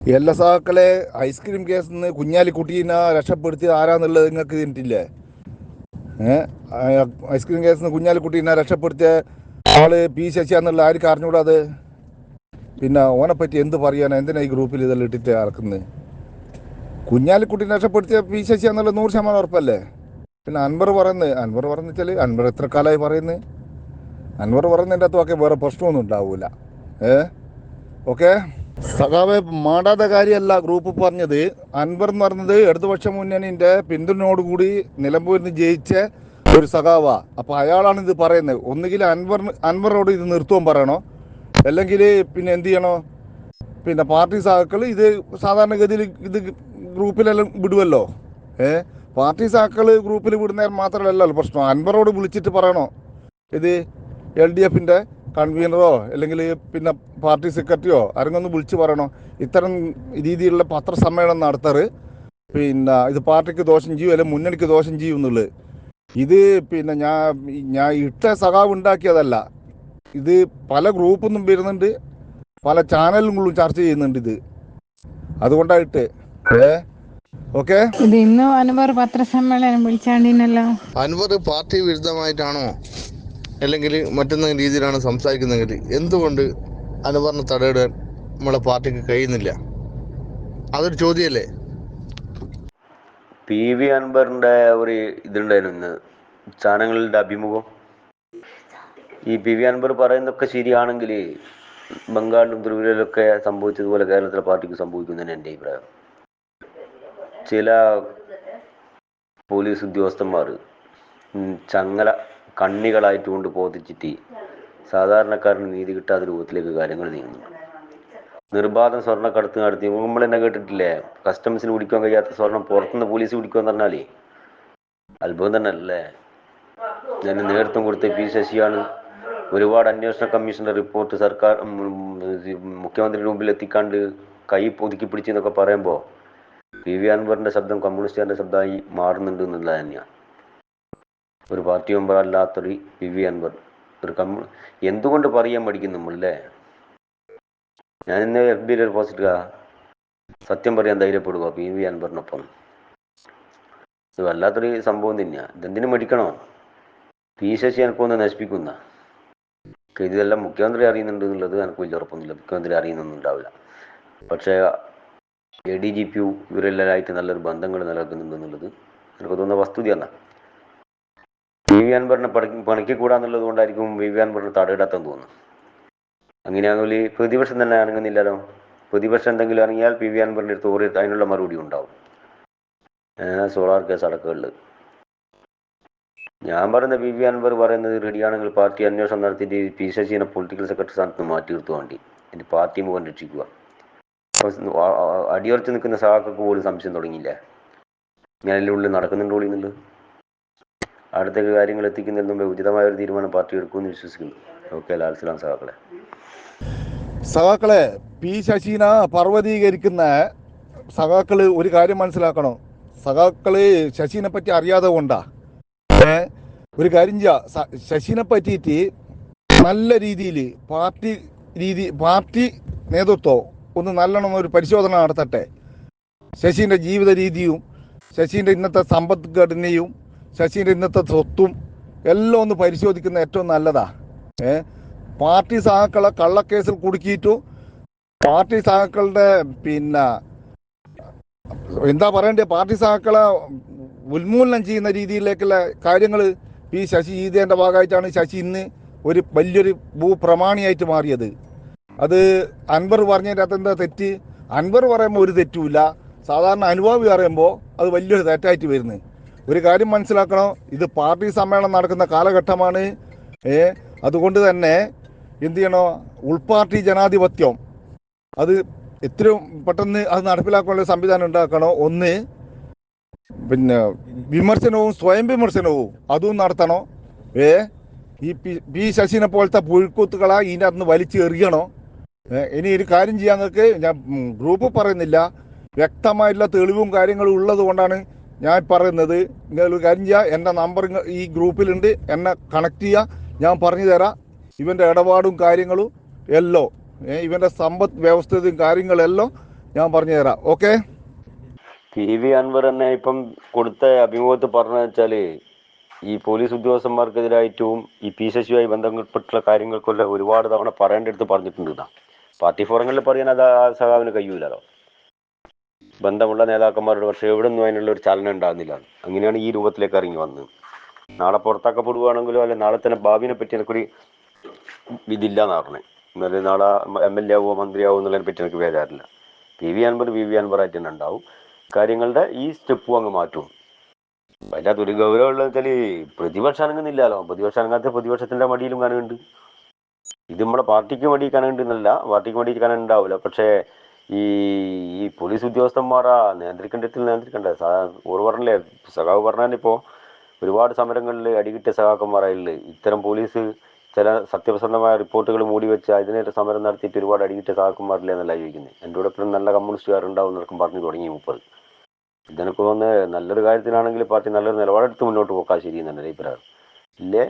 എല്ലാ സഹാക്കളെ ഐസ്ക്രീം കേസിൽ നിന്ന് കുഞ്ഞാലിക്കുട്ടീനെ രക്ഷപ്പെടുത്തിയത് ആരാന്നുള്ളത് നിങ്ങൾക്ക് തിന്നിട്ടില്ലേ? ഐസ്ക്രീം കേസിൽ നിന്ന് കുഞ്ഞാലിക്കുട്ടീനെ രക്ഷപ്പെടുത്തിയ ആള് പി ശശിയാന്നുള്ള ആർക്ക് അറിഞ്ഞുകൂടാത്? പിന്നെ ഓനെ പറ്റി എന്ത് പറയാനാ? എന്തിനാ ഈ ഗ്രൂപ്പിൽ ഇതെല്ലാം ഇട്ടിട്ട് ഇറക്കുന്നത്? കുഞ്ഞാലിക്കുട്ടീനെ രക്ഷപ്പെടുത്തിയ പി ശശിയാന്നുള്ള 100% ഉറപ്പല്ലേ? പിന്നെ അൻവർ പറയുന്നത് അൻവർ എത്ര കാലമായി പറയുന്നത്? അൻവർ പറയുന്നതിൻ്റെ അകത്തൊക്കെ വേറെ പ്രശ്നമൊന്നും ഉണ്ടാവൂല. ഓക്കെ, സഖാവെ മാടാത്ത കാര്യമല്ല ഗ്രൂപ്പ് പറഞ്ഞത്. അൻവർ എന്ന് പറഞ്ഞത് ഇടതുപക്ഷ മുന്നണിന്റെ പിന്തുണയോടുകൂടി നിലമ്പൂരിൽ നിന്ന് ജയിച്ച ഒരു സഖാവാ. അപ്പൊ അയാളാണ് ഇത് പറയുന്നത്. ഒന്നുകിൽ അൻവറോട് ഇത് നിർത്തുവാൻ പറയണോ, അല്ലെങ്കിൽ പിന്നെ എന്ത് ചെയ്യണോ? പിന്നെ പാർട്ടി സഖാക്കൾ ഇത് സാധാരണഗതിയിൽ ഇത് ഗ്രൂപ്പിലെല്ലാം വിടുമല്ലോ. പാർട്ടി സഖാക്കൾ ഗ്രൂപ്പിൽ വിടുന്നേരം മാത്രമല്ലല്ലോ പ്രശ്നം. അൻവറോട് വിളിച്ചിട്ട് പറയണോ ഇത് LDFന്റെ കൺവീനറോ അല്ലെങ്കിൽ പിന്നെ പാർട്ടി സെക്രട്ടറിയോ ആരെങ്കിലും വിളിച്ച് പറയണോ ഇത്തരം രീതിയിലുള്ള പത്രസമ്മേളനം നടത്താറ് പിന്നെ ഇത് പാർട്ടിക്ക് ദോഷം ചെയ്യും അല്ലെങ്കിൽ മുന്നണിക്ക് ദോഷം ചെയ്യും എന്നുള്ളത്? ഇത് പിന്നെ ഞാൻ ഇട്ട സഖാവ് ഉണ്ടാക്കിയതല്ല. ഇത് പല ഗ്രൂപ്പിൽ നിന്നും വരുന്നുണ്ട്, പല ചാനലുകളും ചർച്ച ചെയ്യുന്നുണ്ട് ഇത്. അതുകൊണ്ടായിട്ട് ഓക്കെ. ഇത് ഇന്നും അൻവർ പത്രസമ്മേളനം വിളിച്ചാണ്ടിനല്ലോ. അൻവർ പാർട്ടി വിരുദ്ധമായിട്ടാണോ അല്ലെങ്കിൽ മറ്റെന്തെങ്കിലും രീതിയിലാണ് സംസാരിക്കുന്നതെങ്കിൽ എന്തുകൊണ്ട് അൻവറിനെ തടയിടാൻ നമ്മളെ പാർട്ടിക്ക് കഴിയുന്നില്ല? അതൊരു ചോദ്യമല്ലേ? PV അൻവറിന്റെ ഒരു ഇതുണ്ടായിരുന്നു ചാനലുകളുടെ അഭിമുഖം. ഈ PV അൻവർ പറയുന്നതൊക്കെ ശരിയാണെങ്കിൽ ബംഗാളിലും ത്രിപുരയിലൊക്കെ സംഭവിച്ചതുപോലെ കേരളത്തിലെ പാർട്ടിക്ക് സംഭവിക്കുന്നതിന് എൻ്റെ അഭിപ്രായം. ചില പോലീസ് ഉദ്യോഗസ്ഥന്മാർ ചങ്ങല കണ്ണികളായിട്ട് കൊണ്ട് ബോധിച്ചിട്ട് സാധാരണക്കാരന് നീതി കിട്ടാത്ത രൂപത്തിലേക്ക് കാര്യങ്ങൾ നീങ്ങുന്നു. നിർബാധം സ്വർണ്ണക്കടത്ത് നടത്തി നമ്മൾ തന്നെ കേട്ടിട്ടില്ലേ? കസ്റ്റംസിന് പിടിക്കാൻ കഴിയാത്ത സ്വർണം പുറത്തുനിന്ന് പോലീസ് പിടിക്കുമെന്ന് പറഞ്ഞാലേ അത്ഭുതം തന്നെ അല്ലേ? ഞാൻ നേതൃത്വം കൊടുത്ത പി ശശിയാണ്. ഒരുപാട് അന്വേഷണ കമ്മീഷന്റെ റിപ്പോർട്ട് സർക്കാർ മുഖ്യമന്ത്രിയുടെ മുമ്പിൽ എത്തിക്കാണ്ട് കൈ ഒതുക്കി പിടിച്ചെന്നൊക്കെ പറയുമ്പോൾ PV അൻവറിന്റെ ശബ്ദം കമ്മ്യൂണിസ്റ്റുകാരുടെ ശബ്ദമായി മാറുന്നുണ്ട് എന്നുള്ളത് തന്നെയാണ്. ഒരു പാർട്ടി മെമ്പർ അല്ലാത്തൊരു PV അൻവർ ഒരു എന്തുകൊണ്ട് പറയാൻ പഠിക്കും നമ്മളല്ലേ? ഞാൻ ഇന്ന് FB ഒരു പോസ്റ്റ് സത്യം പറയാൻ ധൈര്യപ്പെടുക PV അൻവറിനൊപ്പം. ഇത് വല്ലാത്തൊരു സംഭവം തന്നെയാണ്. ഇതെന്തിനു മടിക്കണോ? പി ശശി എനിക്കൊന്ന് നശിപ്പിക്കുന്ന ഇതെല്ലാം മുഖ്യമന്ത്രി അറിയുന്നുണ്ട് എന്നുള്ളത് എനിക്ക് വലിയ ഉറപ്പൊന്നുമില്ല. മുഖ്യമന്ത്രി അറിയുന്നൊന്നും ഉണ്ടാവില്ല. പക്ഷേ ADGP ഇവരെല്ലാമായിട്ട് നല്ലൊരു ബന്ധങ്ങൾ നിലനിൽക്കുന്നുണ്ട് എന്നുള്ളത് എനിക്ക് തോന്നുന്ന വസ്തുതയാണ്. PV അൻവറിനെ പണിക്ക് കൂടാന്നുള്ളത് കൊണ്ടായിരിക്കും PV അൻവറിനെ തടയിടാത്തെന്ന് തോന്നുന്നു. അങ്ങനെയാണെങ്കിൽ പ്രതിപക്ഷം തന്നെ അനങ്ങുന്നില്ലല്ലോ. പ്രതിപക്ഷം എന്തെങ്കിലും ഇറങ്ങിയാൽ PV അൻവറിൻ്റെ അടുത്ത് ഓരോ അതിനുള്ള മറുപടി ഉണ്ടാവും. സോളാർ കേസ് അടക്കമുള്ളത്. ഞാൻ പറയുന്ന PV അൻവർ പറയുന്നത് റെഡിയാണെങ്കിൽ പാർട്ടി അന്വേഷണം നടത്തിയിട്ട് പി ശശിനെ പൊളിറ്റിക്കൽ സെക്രട്ടറി സ്ഥാനത്ത് മാറ്റി നിർത്തുക വേണ്ടി എൻ്റെ പാർട്ടി മുഖം രക്ഷിക്കുക. അടിയുറച്ച് നിൽക്കുന്ന സഹാക്കൾക്ക് പോലും സംശയം തുടങ്ങിയില്ലേ ഞാനെല്ലാം ഉള്ളിൽ നടക്കുന്നുണ്ടോ എന്നുള്ളത്? അടുത്തേക്ക് കാര്യങ്ങൾ എത്തിക്കുന്നതിന് മുമ്പേ ഉചിതമായ ഒരു തീരുമാനം പാർട്ടി എടുക്കുമെന്ന് വിശ്വസിക്കുന്നു. ഓക്കെ, ലാൽസലാം സഖാക്കളെ പി ശശീനെ പർവ്വതീകരിക്കുന്ന സഖാക്കള് ഒരു കാര്യം മനസ്സിലാക്കണം. സഖാക്കള് ശശീനെ പറ്റി അറിയാതെ കൊണ്ടാ. ഒരു കാര്യം ചെയ്യാ, ശശീനെ പറ്റിയിട്ട് നല്ല രീതിയിൽ പാർട്ടി നേതൃത്വം ഒന്ന് നല്ലോണം ഒരു പരിശോധന നടത്തട്ടെ. ശശീൻ്റെ ജീവിത രീതിയും ശശീൻ്റെ ഇന്നത്തെ സമ്പദ്ഘടനയും ശശീൻ്റെ ഇന്നത്തെ സ്വത്തും എല്ലാം ഒന്ന് പരിശോധിക്കുന്ന ഏറ്റവും നല്ലതാ. പാർട്ടി സഹാക്കളെ കള്ളക്കേസിൽ കുടുക്കിയിട്ടു പാർട്ടി സഹാക്കളുടെ പിന്നെ എന്താ പറയണ്ടേ, പാർട്ടി സഹാക്കളെ ഉന്മൂലനം ചെയ്യുന്ന രീതിയിലേക്കുള്ള കാര്യങ്ങൾ ഈ ശശി ചെയ്തതിൻ്റെ ഭാഗമായിട്ടാണ് ശശി ഇന്ന് ഒരു വലിയൊരു ഭൂപ്രമാണിയായിട്ട് മാറിയത്. അത് അൻവർ പറഞ്ഞതിൻ്റെ അകത്ത് എന്താ തെറ്റ്? അൻവർ പറയുമ്പോൾ ഒരു തെറ്റുമില്ല, സാധാരണ അനുഭാവി പറയുമ്പോൾ അത് വലിയൊരു തെറ്റായിട്ട് വരുന്നത്. ഒരു കാര്യം മനസ്സിലാക്കണം, ഇത് പാർട്ടി സമ്മേളനം നടക്കുന്ന കാലഘട്ടമാണ്. അതുകൊണ്ട് തന്നെ എന്ത് ചെയ്യണോ, ഉൾപാർട്ടി ജനാധിപത്യം അത് എത്രയും പെട്ടെന്ന് അത് നടപ്പിലാക്കാനുള്ള സംവിധാനം ഉണ്ടാക്കണം. ഒന്ന്, പിന്നെ വിമർശനവും സ്വയം വിമർശനവും അതും നടത്തണോ. ഈ പി ശശിനെ പോലത്തെ പുഴുക്കൂത്തുകളെ ഇതിൻ്റെ അകത്ത് വലിച്ചു എറിയണോ. ഇനി ഒരു കാര്യം ചെയ്യാൻ നിങ്ങൾക്ക് ഞാൻ ഗ്രൂപ്പ് പറയുന്നില്ല, വ്യക്തമായിട്ടുള്ള തെളിവും കാര്യങ്ങളും ഉള്ളത് കൊണ്ടാണ് ഞാൻ പറയുന്നത്. നിങ്ങൾ കാര്യം ചെയ്യുക, എൻ്റെ നമ്പർ ഈ ഗ്രൂപ്പിലുണ്ട്, എന്നെ കണക്ട് ചെയ്യുക, ഞാൻ പറഞ്ഞു തരാം ഇവൻ്റെ ഇടപാടും കാര്യങ്ങളും എല്ലാം, ഇവൻ്റെ സമ്പദ് വ്യവസ്ഥയും കാര്യങ്ങളെല്ലാം ഞാൻ പറഞ്ഞു തരാം. ഓക്കെ. PV അൻവർ തന്നെ ഇപ്പം കൊടുത്ത അഭിമുഖത്തിൽ പറഞ്ഞു വെച്ചാൽ ഈ പോലീസ് ഉദ്യോഗസ്ഥന്മാർക്കെതിരായിട്ടും ഈ ശശിയുമായി ബന്ധപ്പെട്ടുള്ള കാര്യങ്ങൾക്കെല്ലാം ഒരുപാട് തവണ പറയേണ്ടടുത്ത് പറഞ്ഞിട്ടുണ്ട്. പാർട്ടി ഫോറങ്ങളിൽ പറയാൻ അത് ആ സഖാവിന് കഴിയൂലോ, ബന്ധമുള്ള നേതാക്കന്മാരോട്. പക്ഷേ എവിടെ നിന്നും അതിനുള്ള ഒരു ചലനം ഉണ്ടാകുന്നില്ല. അങ്ങനെയാണ് ഈ രൂപത്തിലേക്ക് ഇറങ്ങി വന്നത്. നാളെ പുറത്താക്കപ്പെടുകയാണെങ്കിലോ അല്ലെ നാളെ തന്നെ ഭാവിനെ പറ്റി എനിക്കൊരു ഇതില്ലാന്ന് പറഞ്ഞത്. എന്നാലും നാളെ MLA ആവോ മന്ത്രിയാവോ എന്നുള്ളതിനെ പറ്റി എനിക്ക് വേദാറില്ല. PV അൻവറായിട്ട് തന്നെ ഉണ്ടാവും. കാര്യങ്ങളുടെ ഈ സ്റ്റെപ്പും അങ്ങ് മാറ്റും. അതിൻ്റെ അകത്ത് ഒരു ഗൗരവമുള്ളത് വെച്ചാൽ പ്രതിപക്ഷം അനങ്ങുന്നില്ലല്ലോ. പ്രതിപക്ഷം അനങ്ങാത്ത പ്രതിപക്ഷത്തിൻ്റെ മടിയിലും കാണുന്നുണ്ട്. ഇത് നമ്മുടെ പാർട്ടിക്ക് വേണ്ടി കാണുന്നുണ്ടെന്നല്ല, പാർട്ടിക്ക് വേണ്ടി കാണുന്നുണ്ടാവില്ല. പക്ഷേ ഈ ഈ പോലീസ് ഉദ്യോഗസ്ഥന്മാരാ നിയന്ത്രിക്കേണ്ട ഓർ പറഞ്ഞില്ലേ, സഖാവ് പറഞ്ഞാൽ ഇപ്പോൾ ഒരുപാട് സമരങ്ങളിൽ അടികിട്ടിയ സഖാക്കന്മാരായുള്ളത്. ഇത്തരം പോലീസ് ചില സത്യസന്ധമായ റിപ്പോർട്ടുകൾ മൂടി വെച്ച് അതിനായിട്ട് സമരം നടത്തിയിട്ട് ഒരുപാട് അടികിട്ടിയ സഖാക്കന്മാരില്ലേ എന്നല്ല ചോദിക്കുന്നത്. എൻ്റെ കൂടെ എപ്പോഴും നല്ല കമ്മ്യൂണിസ്റ്റുകാരുണ്ടാവും എന്നൊക്കെ പറഞ്ഞു തുടങ്ങി 30. ഇതെനിക്ക് തോന്നുന്നത് നല്ലൊരു കാര്യത്തിനാണെങ്കിൽ പാർട്ടി നല്ലൊരു നിലപാടെടുത്ത് മുന്നോട്ട് പോക്കാൻ ശരിയെന്നുണ്ട് അഭിപ്രായം. ഇല്ലേ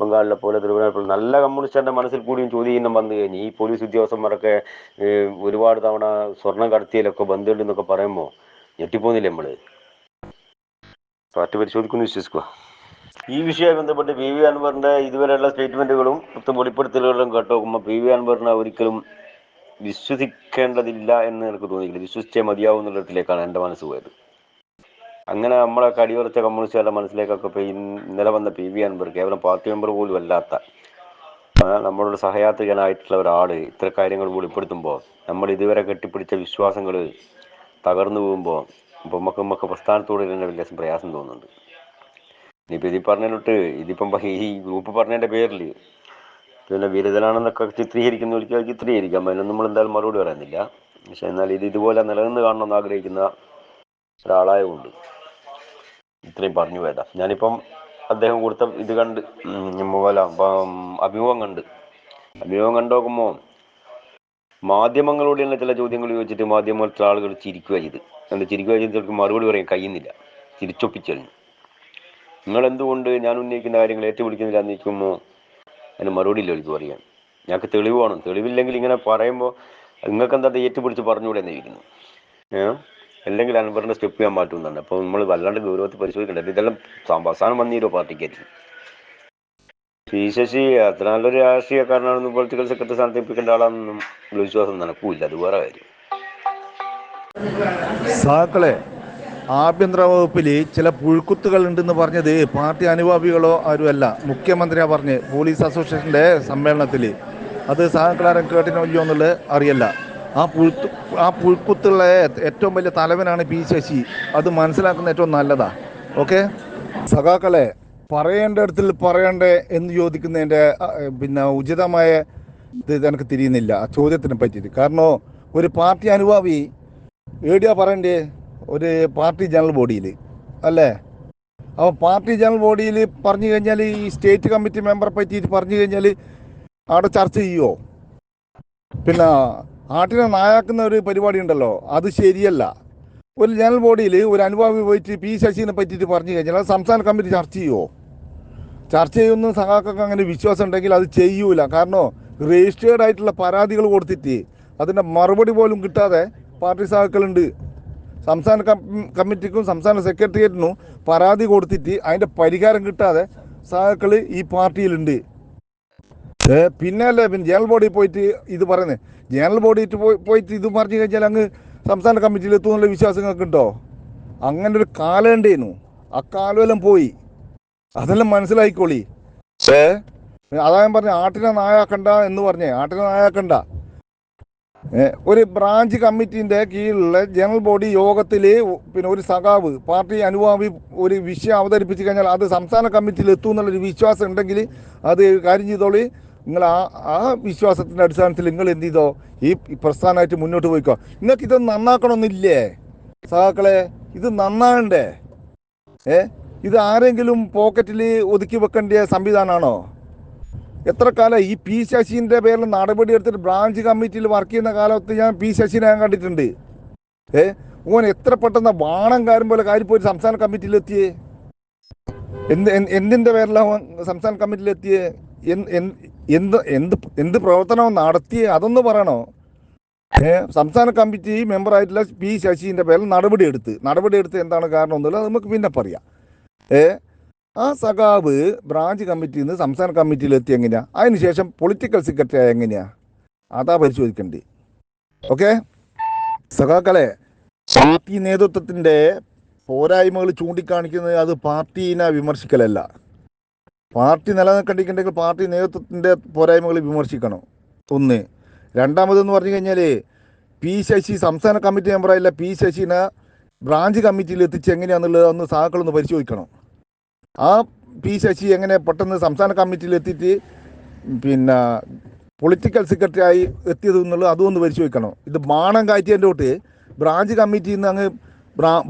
ബംഗാളിലെ പോലെ തിരുവനന്തപുരം നല്ല കമ്മ്യൂണിസ്റ്റിൻ്റെ മനസ്സിൽ കൂടിയും ചോദ്യം വന്നു കഴിഞ്ഞ് ഈ പോലീസ് ഉദ്യോഗസ്ഥന്മാരൊക്കെ ഒരുപാട് തവണ സ്വർണം കടത്തിയാലൊക്കെ ബന്ധമുണ്ട് എന്നൊക്കെ പറയുമ്പോൾ ഞെട്ടിപ്പോന്നില്ലേ നമ്മൾ? പാർട്ടി പരിശോധിക്കുമെന്ന് വിശ്വസിക്കുക. ഈ വിഷയവുമായി ബന്ധപ്പെട്ട് PV അൻവറിൻ്റെ ഇതുവരെയുള്ള സ്റ്റേറ്റ്മെൻറ്റുകളും വെളിപ്പെടുത്തലുകളും കേട്ട് നോക്കുമ്പോൾ PV അൻവറിനെ ഒരിക്കലും വിശ്വസിക്കേണ്ടതില്ല എന്ന് എനിക്ക് തോന്നിയില്ല. വിശ്വസിച്ചേ മതിയാവും എന്നുള്ളതിലേക്കാണ് എൻ്റെ മനസ്സ് പോയത്. അങ്ങനെ നമ്മളെ കടിയുറച്ച കമ്മ്യൂണിസ്റ്റുകാരുടെ മനസ്സിലേക്കൊക്കെ ഇപ്പോൾ ഇന്നലെ വന്ന PV അൻവർ കേവലം പാർട്ടി മെമ്പർ പോലും അല്ലാത്ത നമ്മളോട് സഹയാത്രികനായിട്ടുള്ള ഒരാൾ ഇത്ര കാര്യങ്ങൾ വെളിപ്പെടുത്തുമ്പോൾ നമ്മൾ ഇതുവരെ കെട്ടിപ്പിടിച്ച വിശ്വാസങ്ങൾ തകർന്നു പോകുമ്പോൾ ഇപ്പോൾ നമുക്ക് പ്രസ്ഥാനത്തോട് തന്നെ വലിയ പ്രയാസം തോന്നുന്നുണ്ട്. ഇനിയിപ്പോൾ ഇതിൽ പറഞ്ഞിട്ട് ഇതിപ്പം ഈ ഗ്രൂപ്പ് പറഞ്ഞതിൻ്റെ പേരിൽ പിന്നെ ബിരുദനാണെന്നൊക്കെ ചിത്രീകരിക്കുന്നവർക്ക് ചിത്രീകരിക്കാം. അതിനൊന്നും നമ്മൾ എന്തായാലും മറുപടി പറയുന്നില്ല. പക്ഷെ എന്നാൽ ഇതുപോലെ നിലനിന്ന് കാണണമെന്ന് ആഗ്രഹിക്കുന്ന ഒരാളായതുകൊണ്ട് ഇത്രയും പറഞ്ഞു പോയതാ. ഞാനിപ്പം അദ്ദേഹം കൊടുത്ത ഇത് കണ്ട് അഭിമുഖം കണ്ടു നോക്കുമ്പോൾ മാധ്യമങ്ങളോട് തന്നെ ചില ചോദ്യങ്ങൾ ചോദിച്ചിട്ട് മാധ്യമത്തിലെ ആളുകൾ ചിരിക്കുക ചെയ്ത് മറുപടി പറയാൻ കഴിയുന്നില്ല, ചിരിച്ചൊപ്പിച്ചറിഞ്ഞു. നിങ്ങളെന്തുകൊണ്ട് ഞാൻ ഉന്നയിക്കുന്ന കാര്യങ്ങൾ ഏറ്റുപിടിക്കുന്നില്ല എന്ന് നിൽക്കുമ്പോൾ അതിന് മറുപടി ഇല്ല എനിക്ക് പറയാൻ. ഞങ്ങൾക്ക് തെളിവ് വേണം. തെളിവില്ലെങ്കിൽ ഇങ്ങനെ പറയുമ്പോൾ നിങ്ങൾക്ക് എന്താ ഏറ്റുപിടിച്ച് പറഞ്ഞുകൂടെ എന്നിരിക്കുന്നു. അല്ലെങ്കിൽ അൻവറിൻ്റെ സ്റ്റെപ്പ് ചെയ്യാൻ മാറ്റുന്നുണ്ട്. അപ്പോൾ നമ്മൾ വല്ലാണ്ട് ഗൗരവത്തിൽ പരിശോധിക്കേണ്ടത്. ഇതെല്ലാം അവസാനം വന്നീരോ പാർട്ടിക്കായിരിക്കും. ശശി അത്ര നല്ലൊരു രാഷ്ട്രീയക്കാരനാണെന്ന് പൊളിറ്റിക്കൽ സെക്രട്ടറി സ്ഥാനത്ത് ഏൽപ്പിക്കേണ്ട ആളാണെന്നും വിശ്വാസം നടക്കൂല. അത് വേറെ കാര്യം. സഹാക്കളെ, ആഭ്യന്തര വകുപ്പിൽ ചില പുഴുക്കുത്തുകൾ ഉണ്ടെന്ന് പറഞ്ഞത് പാർട്ടി അനുഭാവികളോ ആരുമല്ല, മുഖ്യമന്ത്രിയാണ് പറഞ്ഞ് പോലീസ് അസോസിയേഷൻ്റെ സമ്മേളനത്തിൽ. അത് സഹാക്കളാരും കേട്ടിനോ ഇല്ലയോ എന്നുള്ളത് അറിയില്ല. ആ പുഴുക്കുത്തുള്ള ഏറ്റവും വലിയ തലവനാണ് ശശി. അത് മനസ്സിലാക്കുന്ന ഏറ്റവും നല്ലതാ. ഓക്കെ സഖാക്കളെ, പറയേണ്ട ഇടത്തിൽ പറയണ്ടേ എന്ന് ചോദിക്കുന്നതിൻ്റെ പിന്നെ ഉചിതമായ ഇത് എനിക്ക് തിരിയുന്നില്ല ആ ചോദ്യത്തിനെ പറ്റിയിട്ട്. കാരണം ഒരു പാർട്ടി അനുഭാവി എവിടെയാ പറയണ്ടേ? ഒരു പാർട്ടി ജനറൽ ബോഡിയിൽ അല്ലേ? അപ്പോൾ പാർട്ടി ജനറൽ ബോഡിയിൽ പറഞ്ഞു കഴിഞ്ഞാൽ ഈ സ്റ്റേറ്റ് കമ്മിറ്റി മെമ്പറെ പറ്റിയിട്ട് പറഞ്ഞു കഴിഞ്ഞാൽ അവിടെ ചർച്ച ചെയ്യുമോ? പിന്നെ നാട്ടിനെ നായാക്കുന്ന ഒരു പരിപാടി ഉണ്ടല്ലോ, അത് ശരിയല്ല. ഒരു ജനറൽ ബോഡിയിൽ ഒരു അനുഭാവി പോയിട്ട് ശശിനെ പറ്റിയിട്ട് പറഞ്ഞു കഴിഞ്ഞാൽ അത് സംസ്ഥാന കമ്മിറ്റി ചർച്ച ചെയ്യുമോ? ചർച്ച ചെയ്യുന്ന സഖാക്കൾക്ക് അങ്ങനെ വിശ്വാസം ഉണ്ടെങ്കിൽ അത് ചെയ്യൂല. കാരണം രജിസ്റ്റേർഡ് ആയിട്ടുള്ള പരാതികൾ കൊടുത്തിട്ട് അതിൻ്റെ മറുപടി പോലും കിട്ടാതെ പാർട്ടി സഖാക്കളുണ്ട്. സംസ്ഥാന കമ്മിറ്റിക്കും സംസ്ഥാന സെക്രട്ടേറിയറ്റിനും പരാതി കൊടുത്തിട്ട് അതിൻ്റെ പരിഹാരം കിട്ടാതെ സഖാക്കൾ ഈ പാർട്ടിയിലുണ്ട്. പിന്നെ ജനറൽ ബോഡിയിൽ പോയിട്ട് ഇത് പറയുന്നത്, ജനറൽ ബോഡിയിൽ പോയിട്ട് ഇത് പറഞ്ഞു കഴിഞ്ഞാൽ അങ്ങ് സംസ്ഥാന കമ്മിറ്റിയിൽ എത്തുന്നുള്ള വിശ്വാസങ്ങൾക്ക് ഉണ്ടോ? അങ്ങനെ ഒരു കാലം ഉണ്ടേനു, ആ കാലമെല്ലാം പോയി. അതെല്ലാം മനസ്സിലായിക്കോളി. അതാ ഞാൻ പറഞ്ഞ ആട്ടിനെ നായാക്കണ്ട എന്ന് പറഞ്ഞേ. ആട്ടിനെ നായാക്കണ്ട. ഒരു ബ്രാഞ്ച് കമ്മിറ്റീൻ്റെ കീഴിലുള്ള ജനറൽ ബോഡി യോഗത്തിൽ പിന്നെ ഒരു സഖാവ് പാർട്ടി അനുഭാവി ഒരു വിഷയം അവതരിപ്പിച്ച് കഴിഞ്ഞാൽ അത് സംസ്ഥാന കമ്മിറ്റിയിൽ എത്തും എന്നുള്ളൊരു വിശ്വാസം ഉണ്ടെങ്കിൽ അത് കാര്യം ചെയ്തോളി. നിങ്ങൾ ആ വിശ്വാസത്തിൻ്റെ അടിസ്ഥാനത്തിൽ നിങ്ങൾ എന്ത് ചെയ്തോ ഈ പ്രസ്ഥാനമായിട്ട് മുന്നോട്ട് പോയിക്കോ. നിങ്ങൾക്ക് ഇത് നന്നാക്കണമെന്നില്ലേ സഖാക്കളെ? ഇത് നന്നാകണ്ടേ? ഇത് ആരെങ്കിലും പോക്കറ്റിൽ ഒതുക്കി വെക്കേണ്ട സംവിധാനമാണോ? എത്ര കാലം ഈ ശശിൻ്റെ പേരിൽ നടപടി എടുത്തിട്ട് ബ്രാഞ്ച് കമ്മിറ്റിയിൽ വർക്ക് ചെയ്യുന്ന കാലത്ത് ഞാൻ ശശിനെ ഞാൻ കണ്ടിട്ടുണ്ട്. ഓൻ എത്ര പെട്ടെന്ന് ബാണം കാര്യം പോലെ കാര്യപ്പോയി സംസ്ഥാന കമ്മിറ്റിയിലെത്തിയേ. എന്തിൻ്റെ പേരിലാണ് സംസ്ഥാന കമ്മിറ്റിയിലെത്തിയേ? എന്ത് പ്രവർത്തനവും നടത്തിയേ? അതൊന്ന് പറയണോ? സംസ്ഥാന കമ്മിറ്റി മെമ്പറായിട്ടുള്ള പി ശശീൻ്റെ പേരിൽ നടപടിയെടുത്ത് എന്താണ് കാരണം എന്നുള്ളത് നമുക്ക് പിന്നെ പറയാം. ആ സഖാവ് ബ്രാഞ്ച് കമ്മിറ്റിയിൽ നിന്ന് സംസ്ഥാന കമ്മിറ്റിയിലെത്തി എങ്ങനെയാ, അതിനുശേഷം പൊളിറ്റിക്കൽ സെക്രട്ടറി ആയ എങ്ങനെയാ, അതാ പരിശോധിക്കണ്ടേ. ഓക്കെ സഖാക്കളെ, പാർട്ടി നേതൃത്വത്തിൻ്റെ പോരായ്മകൾ ചൂണ്ടിക്കാണിക്കുന്നത് അത് പാർട്ടീനെ വിമർശിക്കലല്ല. പാർട്ടി നിലനിൽക്കണ്ടിട്ടുണ്ടെങ്കിൽ പാർട്ടി നേതൃത്വത്തിൻ്റെ പോരായ്മകൾ വിമർശിക്കണം. ഒന്ന്. രണ്ടാമതെന്ന് പറഞ്ഞു കഴിഞ്ഞാൽ പി ശശി സംസ്ഥാന കമ്മിറ്റി മെമ്പറായില്ല പി ശശിനെ ബ്രാഞ്ച് കമ്മിറ്റിയിൽ എത്തിച്ച് എങ്ങനെയാണെന്നുള്ളത് ഒന്ന് സഹാക്കളൊന്ന് പരിശോധിക്കണം. ആ പി ശശി എങ്ങനെ പെട്ടെന്ന് സംസ്ഥാന കമ്മിറ്റിയിൽ എത്തിയിട്ട് പിന്നെ പൊളിറ്റിക്കൽ സെക്രട്ടറി ആയി എത്തിയത് എന്നുള്ളത് അതൊന്ന് പരിശോധിക്കണം. ഇത് ബാണം കാറ്റിയതിൻ്റെ തൊട്ട് ബ്രാഞ്ച് കമ്മിറ്റിയിൽ നിന്ന് അങ്ങ്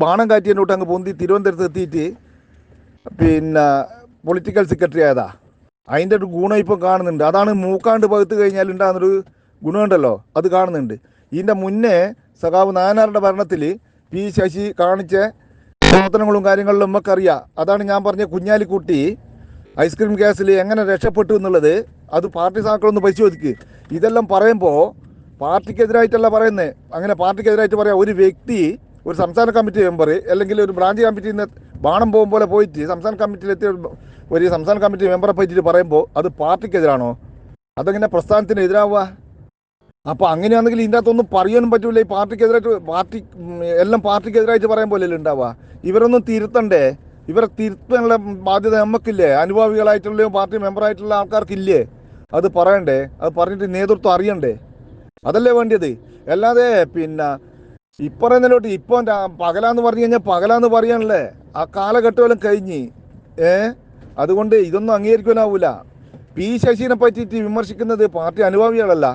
ബാണം കാറ്റിയതിൻ്റെ തൊട്ട് അങ്ങ് പൊന്തി തിരുവനന്തപുരത്ത് എത്തിയിട്ട് പിന്നെ പൊളിറ്റിക്കൽ സെക്രട്ടറി ആയതാ. അതിൻ്റെ ഒരു ഗുണം ഇപ്പം കാണുന്നുണ്ട്. അതാണ് മൂക്കാണ്ട് പകുത്ത് കഴിഞ്ഞാൽ ഉണ്ടാകുന്നൊരു ഗുണമുണ്ടല്ലോ, അത് കാണുന്നുണ്ട്. ഇതിൻ്റെ മുന്നേ സഖാവ് നായനാരുടെ ഭരണത്തിൽ പി ശശി കാണിച്ച പ്രവർത്തനങ്ങളും കാര്യങ്ങളിലും നമുക്കറിയാം. അതാണ് ഞാൻ പറഞ്ഞ കുഞ്ഞാലിക്കുട്ടി ഐസ്ക്രീം കേസിൽ എങ്ങനെ രക്ഷപ്പെട്ടു എന്നുള്ളത്. അത് പാർട്ടി സാക്കളൊന്ന് പരിശോധിക്കുക. ഇതെല്ലാം പറയുമ്പോൾ പാർട്ടിക്കെതിരായിട്ടല്ല പറയുന്നത്. അങ്ങനെ പാർട്ടിക്കെതിരായിട്ട് പറയാം, ഒരു വ്യക്തി ഒരു സംസ്ഥാന കമ്മിറ്റി മെമ്പർ അല്ലെങ്കിൽ ഒരു ബ്രാഞ്ച് കമ്മിറ്റിയിൽ നിന്ന് ബാണം പോകും പോലെ പോയിട്ട് സംസ്ഥാന കമ്മിറ്റിയിലെത്തിയ ഒരു സംസ്ഥാന കമ്മിറ്റി മെമ്പറെ പറ്റിയിട്ട് പറയുമ്പോൾ അത് പാർട്ടിക്കെതിരാണോ? അതെങ്ങനെ പ്രസ്ഥാനത്തിന് എതിരാവുക? അപ്പോൾ അങ്ങനെയാണെങ്കിൽ ഇതിൻ്റെ അകത്തൊന്നും പറയാനും പറ്റൂല. ഈ പാർട്ടിക്കെതിരായിട്ട് എല്ലാം പാർട്ടിക്കെതിരായിട്ട് പറയാൻ പോലെയല്ലേ ഉണ്ടാവുക. ഇവരൊന്നും തിരുത്തണ്ടേ? ഇവരെ തിരുത്താനുള്ള ബാധ്യത നമുക്കില്ലേ? അനുഭാവികളായിട്ടുള്ള പാർട്ടി മെമ്പറായിട്ടുള്ള ആൾക്കാർക്കില്ലേ? അത് പറയണ്ടേ? അത് പറഞ്ഞിട്ട് നേതൃത്വം അറിയണ്ടേ? അതല്ലേ വേണ്ടിയത്. അല്ലാതെ പിന്നെ ഇപ്പറയുന്നതിലോട്ട് ഇപ്പം പകലാന്ന് പറഞ്ഞു കഴിഞ്ഞാൽ പകലാന്ന് പറയാനല്ലേ, ആ കാലഘട്ടമെല്ലാം കഴിഞ്ഞ്. അതുകൊണ്ട് ഇതൊന്നും അംഗീകരിക്കാനാവൂല. പി ശശിനെ പറ്റിയിട്ട് വിമർശിക്കുന്നത് പാർട്ടി അനുഭാവികളല്ല,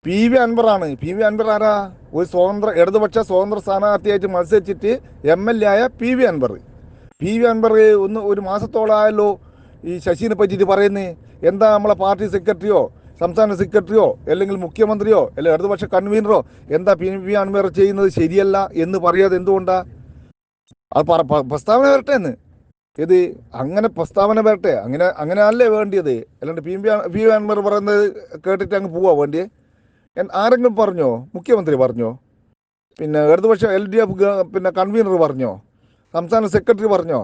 പി വി അൻവറാണ്. പി വി അൻവർ ആരാ? ഒരു ഇടതുപക്ഷ സ്വതന്ത്ര സ്ഥാനാർത്ഥിയായിട്ട് മത്സരിച്ചിട്ട് MLA ആയ പി വി അൻവർ ഒരു മാസത്തോളമായല്ലോ ഈ ശശിനെ പറ്റിയിട്ട് പറയുന്നത്. എന്താ നമ്മളെ പാർട്ടി സെക്രട്ടറിയോ സംസ്ഥാന സെക്രട്ടറിയോ അല്ലെങ്കിൽ മുഖ്യമന്ത്രിയോ അല്ലെങ്കിൽ ഇടതുപക്ഷ കൺവീനറോ എന്താ പി വി അൻവർ ചെയ്യുന്നത് ശരിയല്ല എന്ന് പറയാതെ എന്തുകൊണ്ടാ? അത് പ്രസ്താവന വരട്ടെ എന്ന്. ഇത് അങ്ങനെ പ്രസ്താവന വരട്ടെ, അങ്ങനെ അല്ലേ വേണ്ടിയത്. അല്ലാണ്ട് പി വി അൻവർ പറയുന്നത് കേട്ടിട്ട് അങ്ങ് പോവാ വേണ്ടിയേ? ആരെങ്കിലും പറഞ്ഞോ? മുഖ്യമന്ത്രി പറഞ്ഞോ? പിന്നെ ഇടതുപക്ഷ LDF പിന്നെ കൺവീനർ പറഞ്ഞോ? സംസ്ഥാന സെക്രട്ടറി പറഞ്ഞോ?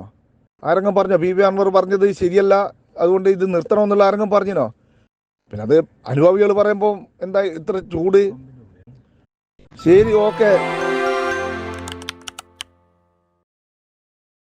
ആരെങ്കിലും പറഞ്ഞോ പി വി അൻവർ പറഞ്ഞത് ശരിയല്ല, അതുകൊണ്ട് ഇത് നിർത്തണമെന്നുള്ള ആരെങ്കിലും പറഞ്ഞോ? പിന്നെ അത് അനുഭാവികൾ പറയുമ്പോൾ എന്താ ഇത്ര ചൂട്? ശരി, ഓക്കെ.